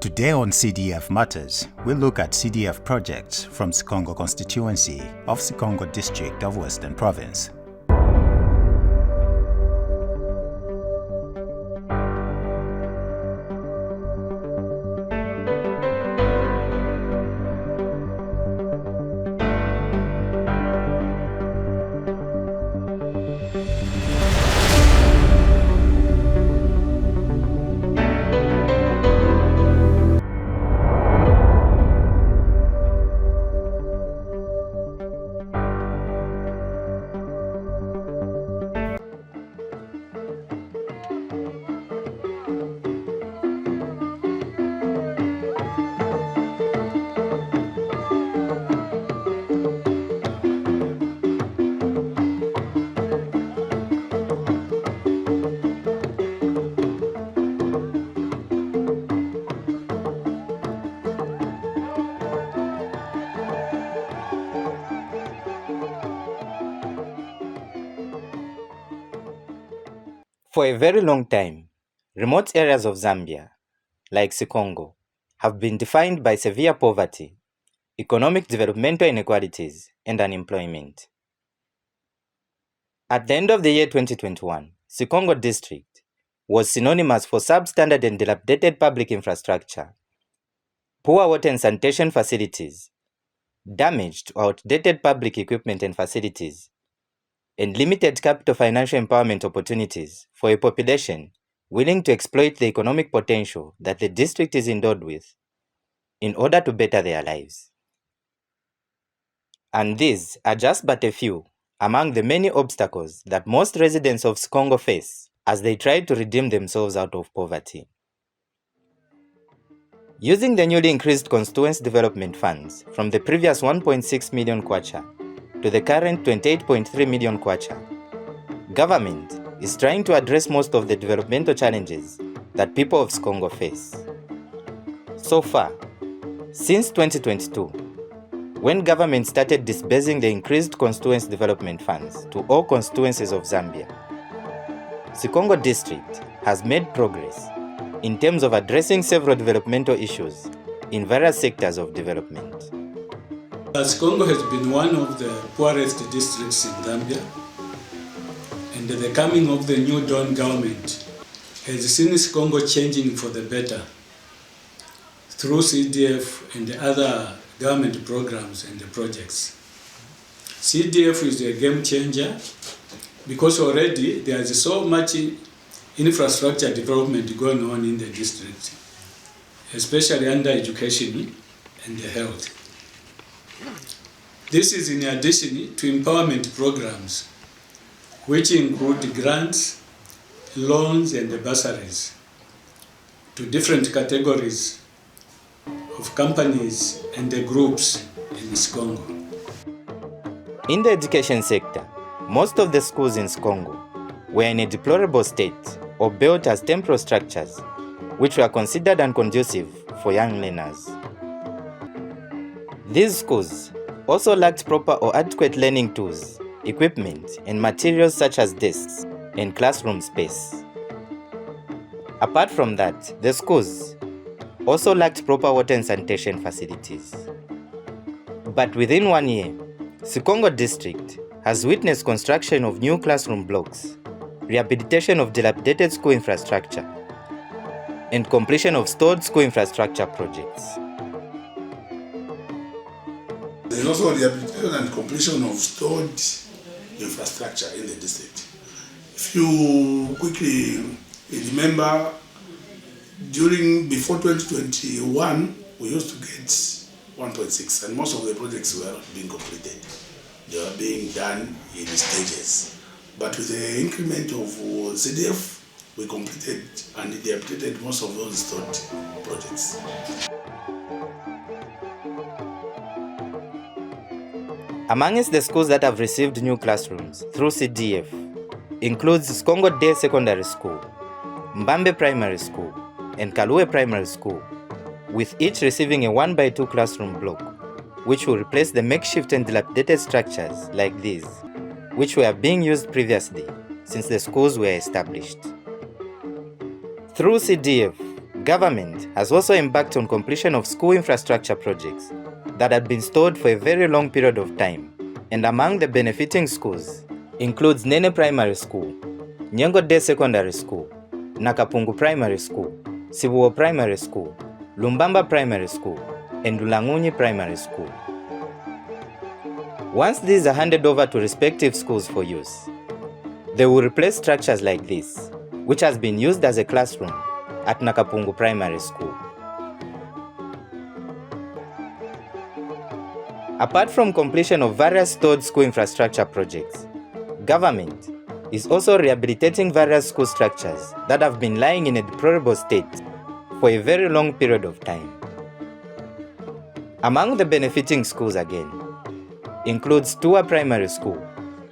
Today on CDF Matters, we look at CDF projects from Sikongo Constituency of Sikongo District of Western Province. For a very long time, remote areas of Zambia, like Sikongo, have been defined by severe poverty, economic developmental inequalities, and unemployment. At the end of the year 2021, Sikongo District was synonymous for substandard and dilapidated public infrastructure, poor water and sanitation facilities, damaged or outdated public equipment and facilities, and limited capital financial empowerment opportunities for a population willing to exploit the economic potential that the district is endowed with in order to better their lives. And these are just but a few among the many obstacles that most residents of Sikongo face as they try to redeem themselves out of poverty. Using the newly increased constituency development funds from the previous 1.6 million kwacha to the current 28.3 million kwacha, government is trying to address most of the developmental challenges that people of Sikongo face. So far, since 2022, when government started disbursing the increased constituency development funds to all constituencies of Zambia, Sikongo District has made progress in terms of addressing several developmental issues in various sectors of development. Sikongo has been one of the poorest districts in Zambia, and the coming of the new Dawn government has seen Sikongo changing for the better through CDF and the other government programs and the projects. CDF is a game changer because already there is so much infrastructure development going on in the district, especially under education and the health. This is in addition to empowerment programs, which include grants, loans, and bursaries to different categories of companies and the groups in Sikongo. In the education sector, most of the schools in Sikongo were in a deplorable state or built as temporary structures, which were considered unconducive for young learners. These schools also lacked proper or adequate learning tools, equipment, and materials such as desks and classroom space. Apart from that, the schools also lacked proper water and sanitation facilities. But within 1 year, Sikongo District has witnessed construction of new classroom blocks, rehabilitation of dilapidated school infrastructure, and completion of stored school infrastructure projects. There is also rehabilitation and completion of stored infrastructure in the district. If you quickly remember, before 2021, we used to get 1.6, and most of the projects were not being completed. They were being done in stages. But with the increment of CDF, we completed and rehabilitated most of those stored projects. Amongst the schools that have received new classrooms through CDF includes Sikongo Day Secondary School, Mbambe Primary School, and Kalue Primary School, with each receiving a 1x2 classroom block, which will replace the makeshift and dilapidated structures like these, which were being used previously since the schools were established. Through CDF, Government has also embarked on completion of school infrastructure projects that had been stalled for a very long period of time, and among the benefiting schools includes Nene Primary School, Nyengo Day Secondary School, Nakapungu Primary School, Sibuo Primary School, Lumbamba Primary School, and Lulangunyi Primary School. Once these are handed over to respective schools for use, they will replace structures like this, which has been used as a classroom at Nakapungu Primary School. Apart from completion of various stalled school infrastructure projects, government is also rehabilitating various school structures that have been lying in a deplorable state for a very long period of time. Among the benefiting schools again includes Tua Primary School,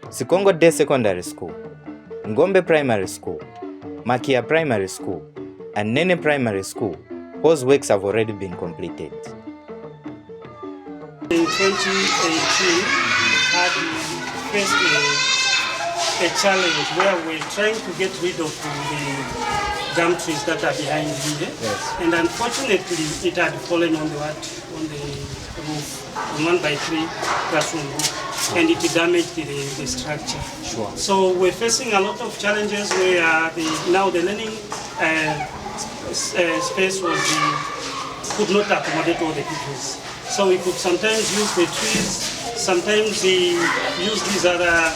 Sikongo Day Secondary School, Ngombe Primary School, Makia Primary School, and Nene Primary School, whose works have already been completed. In 2018, had faced a challenge where we're trying to get rid of the gum trees that are behind here. Yes. And unfortunately, it had fallen on the roof, on 1x3 classroom roof, and it damaged the structure. Sure. So we're facing a lot of challenges where now the learning space could not accommodate all the pupils. So we could sometimes use the trees, sometimes use these other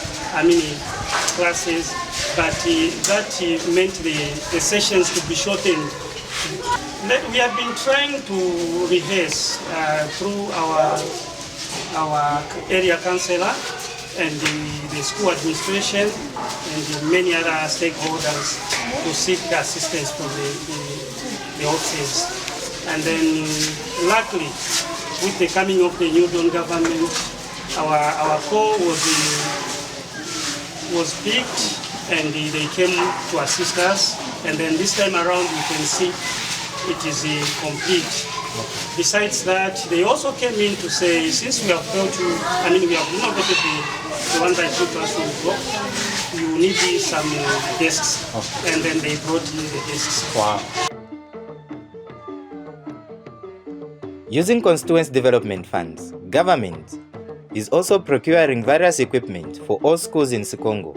classes, but that meant the sessions could be shortened. We have been trying to rehearse through our area councillor and the school administration and many other stakeholders to seek assistance from the offices. And then luckily, with the coming of the new Don government, our call was picked and they came to assist us. And then this time around, you can see it is complete. Okay. Besides that, they also came in to say, since we have failed to, we have renovated the 1x2 classroom block, you need some desks. Okay. And then they brought in the desks. Wow. Using constituency development funds, government is also procuring various equipment for all schools in Sikongo,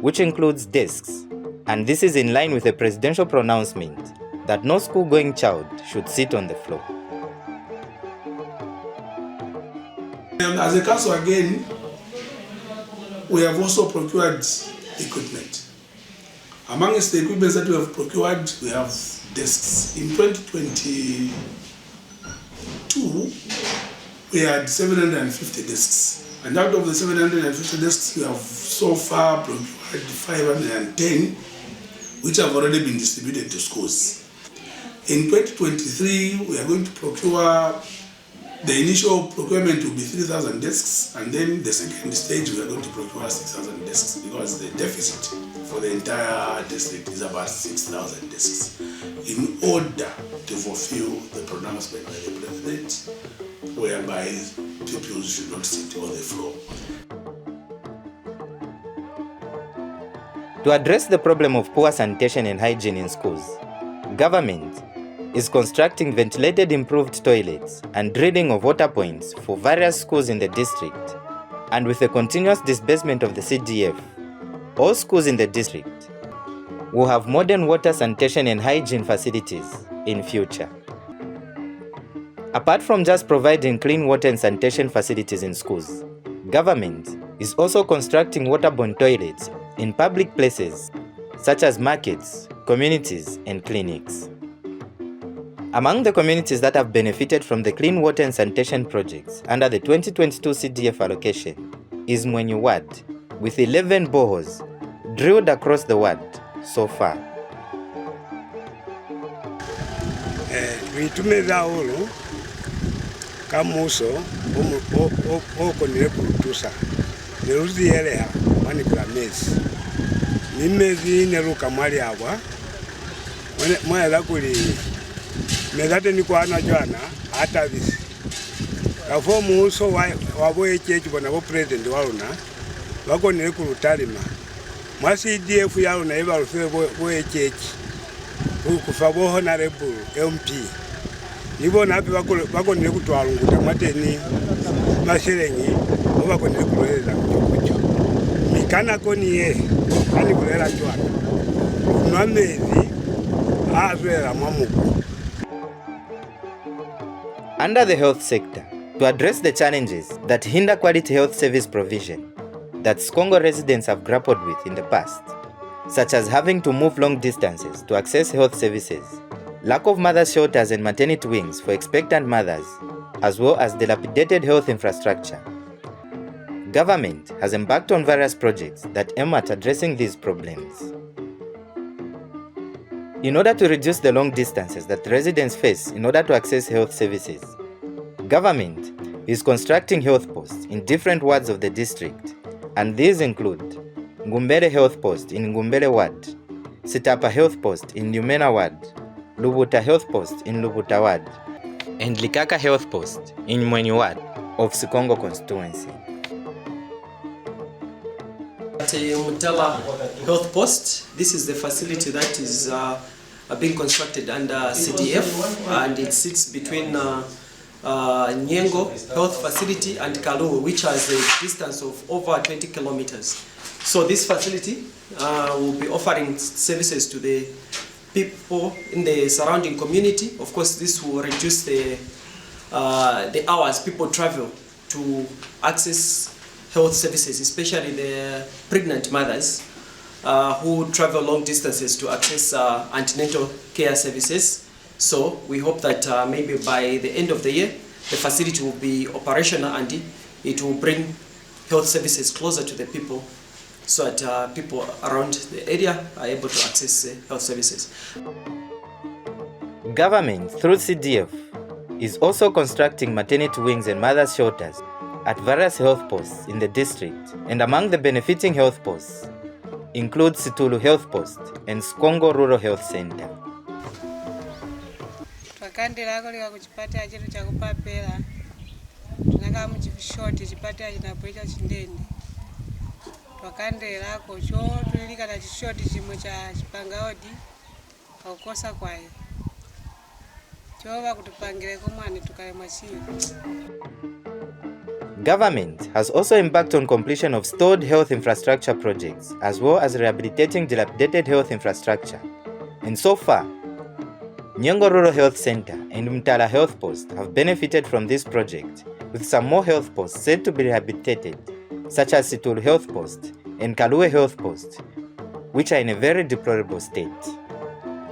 which includes desks, and this is in line with a presidential pronouncement that no school-going child should sit on the floor. As a council again, we have also procured equipment. Amongst the equipment that we have procured, we have desks. In 2022, we had 750 desks. And out of the 750 desks, we have so far procured 510, which have already been distributed to schools. In 2023, we are going to procure, the initial procurement will be 3,000 desks, and then the second stage we are going to procure 6,000 desks, because the deficit for the entire district is about 6,000 desks, in order to fulfill the pronouncement by the President, whereby pupils should not sit on the floor. To address the problem of poor sanitation and hygiene in schools, government is constructing ventilated improved toilets and drilling of water points for various schools in the district, and with the continuous disbursement of the CDF, all schools in the district will have modern water sanitation and hygiene facilities in future. Apart from just providing clean water and sanitation facilities in schools, government is also constructing waterborne toilets in public places such as markets, communities, and clinics. Among the communities that have benefited from the clean water and sanitation projects under the 2022 CDF allocation is Mwenyu Ward, with 11 boreholes drilled across the ward so far. Kamuso oko nekurutusa neruzi yeleha manikula mezi nimezi neruka mwali agwa mwela kuli mezate nikwana jwana hata visi kafo muso wabo echechi bona bo president waluna wako nekulutalima mwa CDF yaluna eba rufe bo echechi kufa bo honorable MP nibo napi bakonile kutwalunguta mateni mashelengi bo bakonile kulolela mchokocho mikana koniye ani kulela chwana nwamezi azwela mwamuku. Under the health sector, to address the challenges that hinder quality health service provision that Sikongo residents have grappled with in the past, such as having to move long distances to access health services, lack of mother shelters and maternity wings for expectant mothers, as well as dilapidated health infrastructure, government has embarked on various projects that aim at addressing these problems. In order to reduce the long distances that residents face in order to access health services, government is constructing health posts in different wards of the district, and these include Ngumbele Health Post in Ngumbele Ward, Sitapa Health Post in Lumena Ward, Lubuta Health Post in Lubuta Ward, and Likaka Health Post in Mweni Ward of Sikongo Constituency. At Mutala Health Post, this is the facility that is being constructed under CDF, and it sits between Nyengo Health Facility and Kalu, which has a distance of over 20 kilometers. So this facility will be offering services to the people in the surrounding community. Of course, this will reduce the hours people travel to access health services, especially the pregnant mothers who travel long distances to access antenatal care services. So we hope that maybe by the end of the year, the facility will be operational and it will bring health services closer to the people so that people around the area are able to access health services. Government, through CDF, is also constructing maternity wings and mother shelters at various health posts in the district, and among the benefiting health posts include Situlu Health Post and Sikongo Rural Health Center. Twakandira koleka kuchipata chetu chakupapela tunanga muchishoti chipata chinapoita chindende twakandira kocho tulilika na chishoti chimwe cha chipangaodi kaukosa kwaye chova kutupangire komwane tukale mwachiro. Government has also embarked on completion of stored health infrastructure projects as well as rehabilitating dilapidated health infrastructure. And so far, Nyengo Rural Health Center and Mtala Health Post have benefited from this project, with some more health posts said to be rehabilitated, such as Situlu Health Post and Kalue Health Post, which are in a very deplorable state.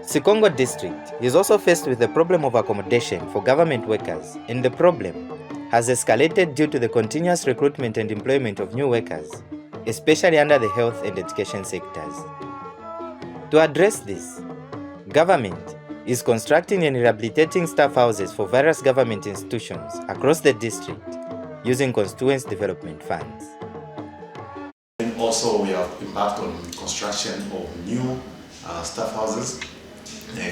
Sikongo District is also faced with the problem of accommodation for government workers, and the problem has escalated due to the continuous recruitment and employment of new workers, especially under the health and education sectors. To address this, government is constructing and rehabilitating staff houses for various government institutions across the district using constituency development funds. And also we have embarked on construction of new staff houses.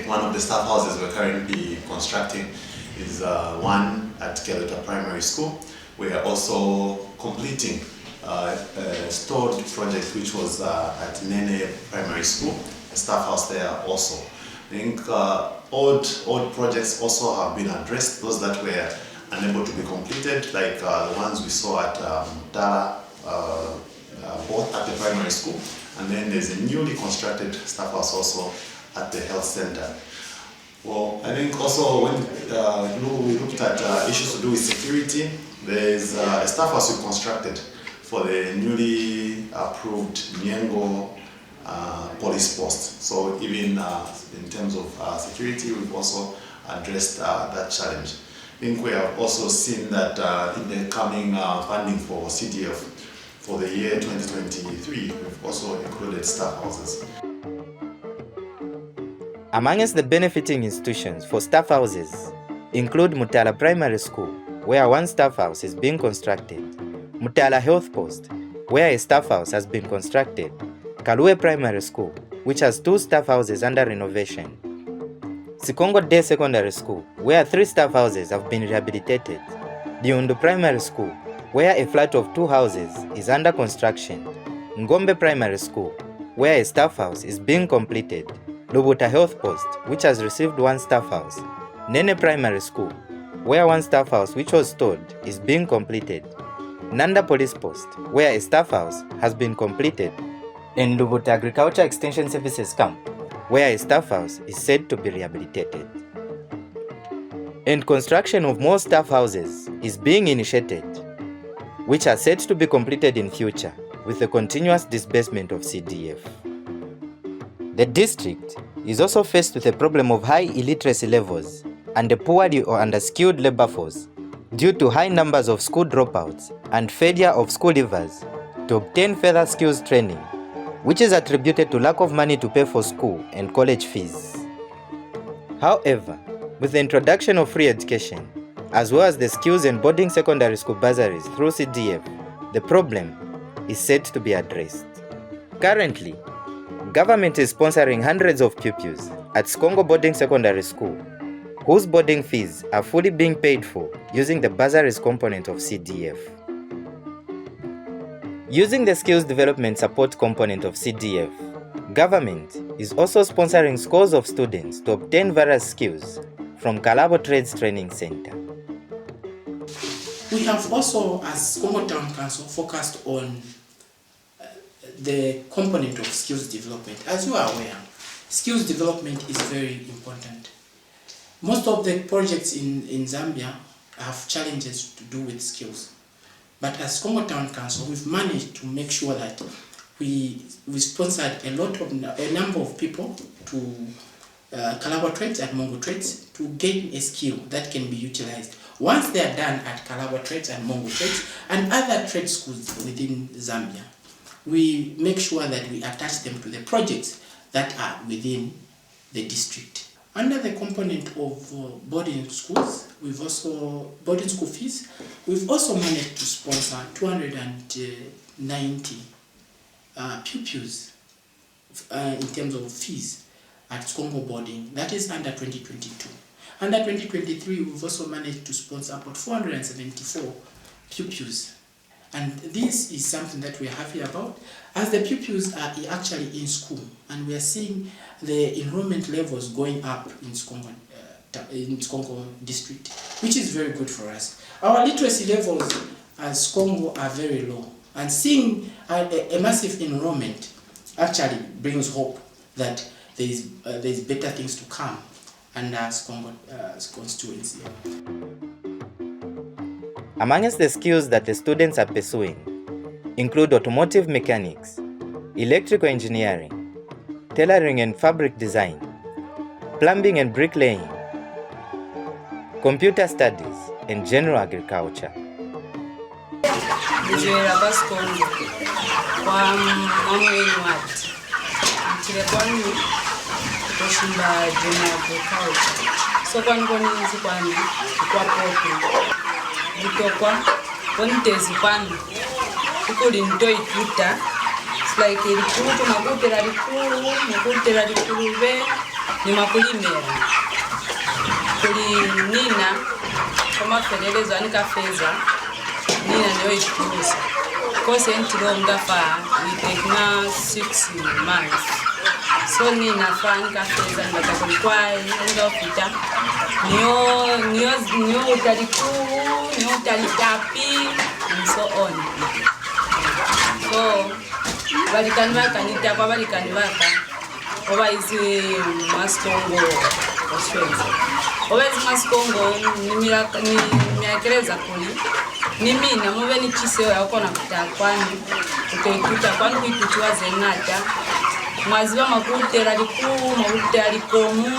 One of the staff houses we're currently constructing is one at Kelota Primary School. We are also completing a stored project which was at Nene Primary School, a staff house there also. I think old projects also have been addressed, those that were unable to be completed, like the ones we saw at Mutala, both at the primary school, and then there's a newly constructed staff house also at the health center. Well, I think also when we looked at issues to do with security, there's a staff house we constructed for the newly approved Nyengo police post. So even in terms of security, we've also addressed that challenge. I think we have also seen that in the coming funding for CDF for the year 2023, we've also included staff houses. Amongst the benefiting institutions for staff houses include Mutala Primary School, where one staff house is being constructed, Mutala Health Post, where a staff house has been constructed, Kalue Primary School, which has 2 staff houses under renovation, Sikongo Day Secondary School, where 3 staff houses have been rehabilitated, Diundu Primary School, where a flat of 2 houses is under construction, Ngombe Primary School, where a staff house is being completed, Lubuta Health Post, which has received 1 staff house, Nene Primary School, where 1 staff house which was stored is being completed, Nanda Police Post, where a staff house has been completed, and Lubuta Agriculture Extension Services Camp, where a staff house is said to be rehabilitated. And construction of more staff houses is being initiated, which are set to be completed in future with the continuous disbursement of CDF. The district is also faced with a problem of high illiteracy levels and a poorly or underskilled labor force due to high numbers of school dropouts and failure of school leavers to obtain further skills training, which is attributed to lack of money to pay for school and college fees. However, with the introduction of free education, as well as the skills and boarding secondary school bursaries through CDF, the problem is said to be addressed. Currently, government is sponsoring hundreds of pupils at Sikongo Boarding Secondary School, whose boarding fees are fully being paid for using the bursaries component of CDF. Using the skills development support component of CDF, government is also sponsoring scores of students to obtain various skills from Kalabo Trades Training Center. We have also, as Sikongo Town Council, focused on the component of skills development. As you are aware, skills development is very important. Most of the projects in Zambia have challenges to do with skills. But as Sikongo Town Council, we've managed to make sure that we sponsored a number of people to Kalabo Trades and Mongo Trades to gain a skill that can be utilized. Once they are done at Kalabo Trades and Mongo Trades and other trade schools within Zambia, we make sure that we attach them to the projects that are within the district. Under the component of boarding schools, boarding school fees, we've also managed to sponsor 290 pupils in terms of fees at Sikongo Boarding. That is under 2022. Under 2023, we've also managed to sponsor about 474 pupils. And this is something that we are happy about, as the pupils are actually in school, and we are seeing the enrollment levels going up in Sikongo district, which is very good for us. Our literacy levels as Sikongo are very low, and seeing a massive enrollment actually brings hope that there is better things to come under Sikongo Constituency. Amongst the skills that the students are pursuing include automotive mechanics, electrical engineering, tailoring and fabric design, plumbing and bricklaying, computer studies, and general agriculture. Vitokwa kontezi pano ikuli ntoi tuta like ilikuwa makutera likulube ni makulimera kuli nina kama felelezo anika feza nina ndio ikikusa kose ntiro ngafa itekna 6 months so nina fanika feza ndakakulkwai ndopita nyo utalitapi and so on. So balikani bakanita kwa balikani baka oba izi Sikongo Constituency. Oba izi Sikongo ni miakeleza kuli ni mina mube ni chiseo yako na kutakwani ukekuta kwani kuitutua zenata mwaziba makutera likuu makutera likomu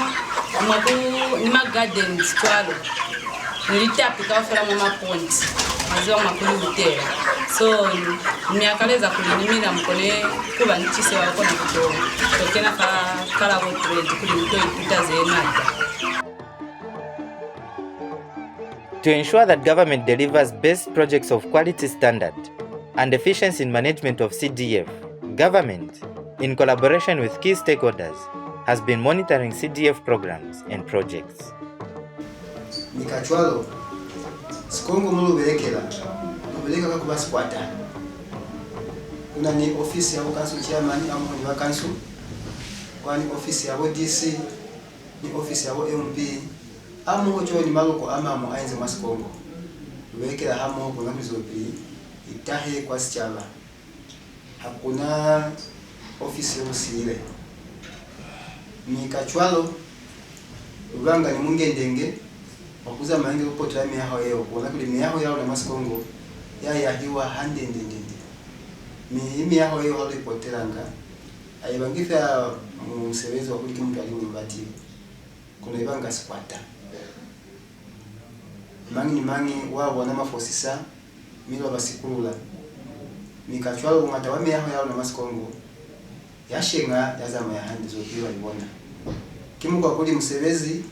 ni gardens twalo nilitapi kawafela mama point maziwa makulu utera so miakaleza kulinimina mkone kuba nchise wako na kuto tokena kala wotrade kuli mtoi tuta zenata. To ensure that government delivers best projects of quality standard and efficiency in management of CDF, government, in collaboration with key stakeholders, has been monitoring CDF programs and projects. Nikachwalo Sikongo mulubelekela kwa squatter. Kuna ni office ya council chairman au wa council kwani ofisi yabo DC ni ofisi yabo MP amu cho ni maloko amamo ainze Masikongo wekela hamo kuna mizopi itahe kwa sichaba hakuna ofisi yosile ni kachwalo Uganga ni mungendenge wakuza mange upotra miaho yeo kuona kuli miaho yao na Masikongo ya hiwa hande ndende miaho yeo hali poteranga ayibangifa musebezo wakuli kimuntu ali mbati kuna ibanga sikwata mangi wao na mafosisa milo basikulula mikachwalo ngata wa miaho yao na Masikongo yashenga yazama ya handi zokiwa ibona kimu kwa kuli musebezi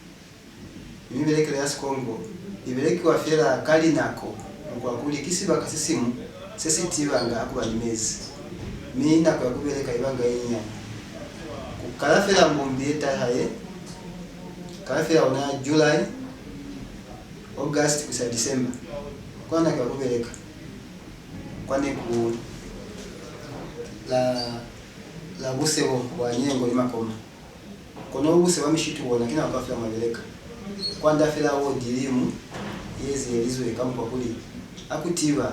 mibelekele ya Sikongo ibeleki wa fera kali nako kwa kuli kisiba kasisimu sensitive anga akuba nimezi mina kwa kubeleka ibanga yinya kukala fera mbombieta haye kala fera ona July August kusa December kwana kwa kubeleka kwane ku la busewo wa nyengo limakoma kono buse bamishitu bona kina wakafika mabeleka kwanda fela wo dilimu yezi elizwe kama kwa kuli akutiba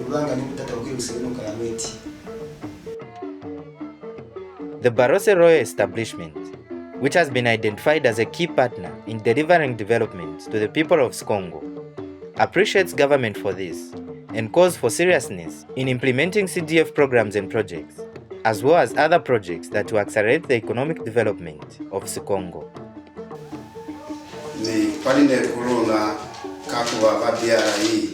ubanga ni kutata ukiri usenuka ya weti. The Barose Royal Establishment, which has been identified as a key partner in delivering development to the people of Sikongo, appreciates government for this and calls for seriousness in implementing CDF programs and projects, as well as other projects that will accelerate the economic development of Sikongo. Ni paline kuluna kakuwa babiara hii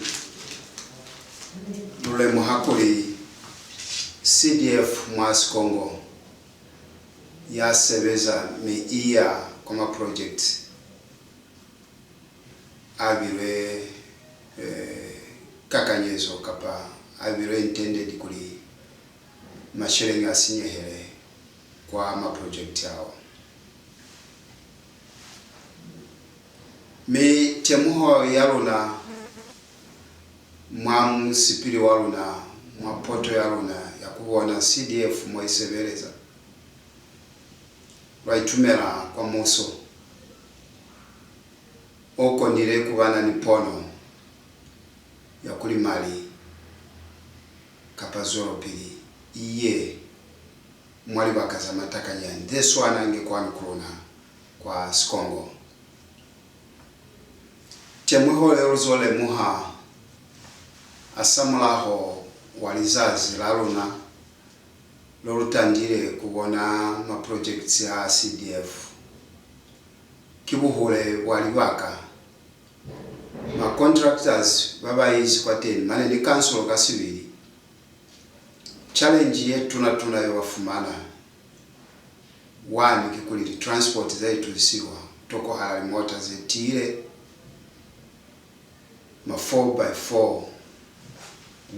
dule muhakuli CDF mwa Sikongo ya sebeza mi iya kama project abire kakanyezo kapa abire intended kuli mashiringi asinyehere kwa ama project yao. Mi temuho yaruna mwamu sipiri waruna mwapoto yaruna ya kuona CDF mwaisebeleza raitumera kwa moso oko nire kubana nipono ya kulimali kapazoro pili iye mwali bakaza matakanya ndeso anange kwa nkuruna kwa Sikongo temuho lerozole muha asamulaho walizazi laluna lorutandire kubona ma projects ya CDF kibuhule walibaka ma contractors babayizi kwateni mane ni council kasibiri challenge yetu tuna yawafumana one kikuli transport zetu zisiwa toko halali mota zetire ma 4x4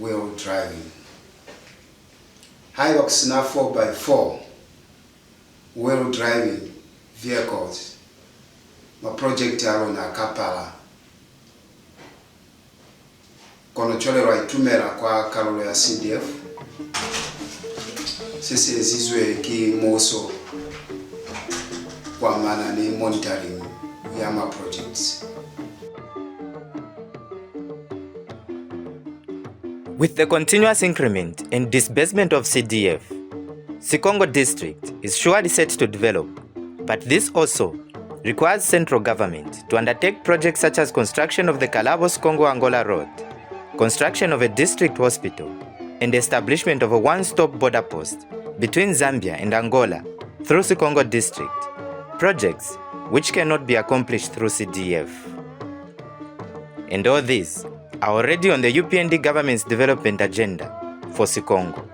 wheel driving high box na 4x4 wheel driving vehicles ma project yaro na Kapala kono chole raitumera kwa karolo ya CDF sisi zizwe ki moso kwa maana ni monitoring ya ma projects. With the continuous increment and disbursement of CDF, Sikongo district is surely set to develop, but this also requires central government to undertake projects such as construction of the Kalabo-Sikongo-Angola Road, construction of a district hospital, and establishment of a one-stop border post between Zambia and Angola through Sikongo district, projects which cannot be accomplished through CDF. And all these are already on the UPND government's development agenda for Sikongo.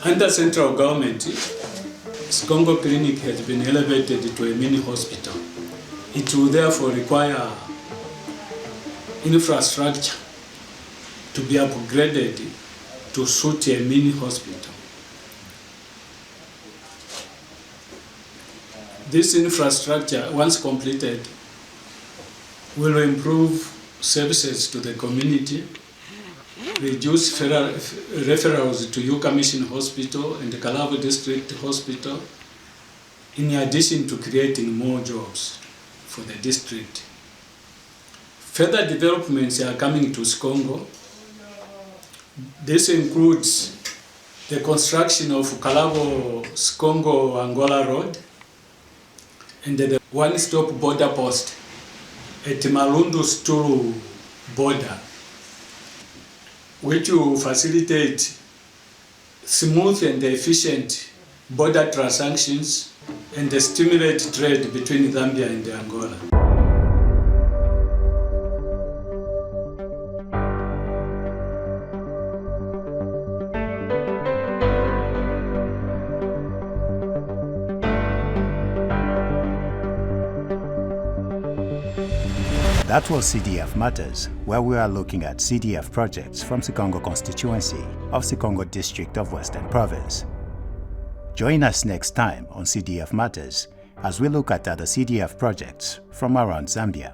Under central government, Sikongo Clinic has been elevated to a mini hospital. It will therefore require infrastructure to be upgraded to suit a mini hospital. This infrastructure, once completed, will improve services to the community reduce referrals to Yuka Mission Hospital and the Kalabo District Hospital, in addition to creating more jobs for the district. Further developments are coming to Sikongo. This includes the construction of Kalabo-Sikongo-Angola Road and the one-stop border post at Malundu-Sturu border, which will facilitate smooth and efficient border transactions and stimulate trade between Zambia and Angola. That was CDF Matters, where we are looking at CDF projects from Sikongo Constituency of Sikongo District of Western Province. Join us next time on CDF Matters as we look at other CDF projects from around Zambia.